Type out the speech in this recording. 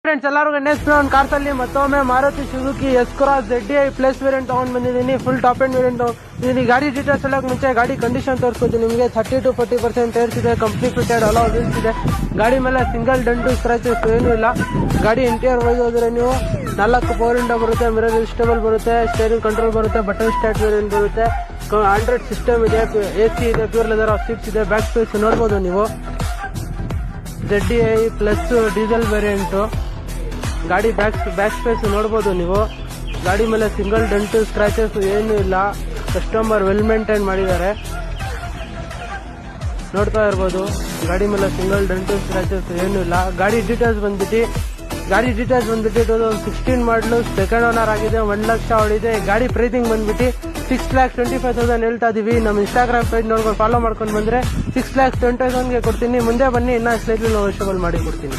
Friends ಎಲ್ಲರಿಗೂ next ಒಂದು ಕಾರ್ಸಲ್ಲಿ ಮತ್ತೊಮ್ಮೆ Maruti Suzuki S cross ZDI plus variant ತಗೊಂಡ್ ಬಂದಿದ್ದೀನಿ. ಫುಲ್ ಟಾಪ್ ಎಂಡ್ ವೇರಿಯಂಟ್ ಇದೀನಿ. ಗಾಡಿ ಡೀಟೇಲ್ಸ್ ಹೇಳಕ್ ಮುಂಚೆ ಗಾಡಿ ಕಂಡೀಷನ್ ತೋರಿಸ್ಕೊತೀನಿ ನಿಮಗೆ. 30 to 40% ಟೈರ್ಸ್ ಇದೆ, ಕಂಪ್ನಿ ಫಿಟೆಡ್ ಅಲೋ ವೀಲ್ಸ್ ಇದೆ. ಗಾಡಿ ಮೇಲೆ ಸಿಂಗಲ್ ಡೆಂಟು ಸ್ಕ್ರಾಚಸ್ ಏನೂ ಇಲ್ಲ. ಗಾಡಿ ಇಂಟೀರಿಯರ್ ವೈಸ್ ಹೋದ್ರೆ ನೀವು 4 ಪವರ್ ವಿಂಡೋ ಬರುತ್ತೆ, ಮಿರರ್ ಅಡ್ಜಸ್ಟಬಲ್ ಬರುತ್ತೆ, ಸ್ಟೇರಿಂಗ್ ಕಂಟ್ರೋಲ್ ಬರುತ್ತೆ, ಬಟನ್ ಸ್ಟಾರ್ಟ್ ವೇರಿಯಂಟ್ ಬರುತ್ತೆ, ಆಂಡ್ರಾಯ್ಡ್ ಸಿಸ್ಟಮ್ ಇದೆ, AC ಇದೆ, ಪ್ಯೂರ್ ಲೆದರ್ ಆಫ್ ಸೀಟ್ಸ್ ಇದೆ. ಬ್ಯಾಕ್ ಸ್ಪೇಸ್ ನೋಡ್ಬೋದು ನೀವು. ZDI plus diesel variant. ಗಾಡಿ ಬ್ಯಾಕ್ ಸ್ಪೇಸ್ ನೋಡ್ಬೋದು ನೀವು. ಗಾಡಿ ಮೇಲೆ ಸಿಂಗಲ್ ಡೆಂಟು ಸ್ಕ್ರಾಚಸ್ ಏನೂ ಇಲ್ಲ. ಕಸ್ಟಮರ್ ವೆಲ್ ಮೇಂಟೈನ್ ಮಾಡಿದ್ದಾರೆ, ನೋಡ್ತಾ ಇರ್ಬೋದು. ಗಾಡಿ ಮೇಲೆ ಸಿಂಗಲ್ ಡೆಂಟು ಸ್ಕ್ರಾಚಸ್ ಏನೂ ಇಲ್ಲ. ಗಾಡಿ ಡೀಟೇಲ್ಸ್ ಬಂದ್ಬಿಟ್ಟು 2016 ಮಾಡಲು ಸೆಕೆಂಡ್ ಓನರ್ ಆಗಿದೆ. 1 ಲಕ್ಷ ಹೊಡಿದೆ. ಗಾಡಿ ಪ್ರೈಸಿಂಗ್ ಬಂದ್ಬಿಟ್ಟು 6,25,000 ಹೇಳ್ತಾ ಇದೀವಿ. ನಮ್ಮ ಇನ್ಸ್ಟಾಗ್ರಾಮ್ ಪೇಜ್ ನೋಡ್ಕೊಂಡು ಫಾಲೋ ಮಾಡ್ಕೊಂಡು ಬಂದ್ರೆ 6,20,000 ಕೊಡ್ತೀನಿ. ಮುಂದೆ ಬನ್ನಿ, ಇನ್ನೂ ಸ್ಲೈಟ್ಲಿ ನೆಗೋಷಿಯಬಲ್ ಮಾಡಿ ಕೊಡ್ತೀನಿ.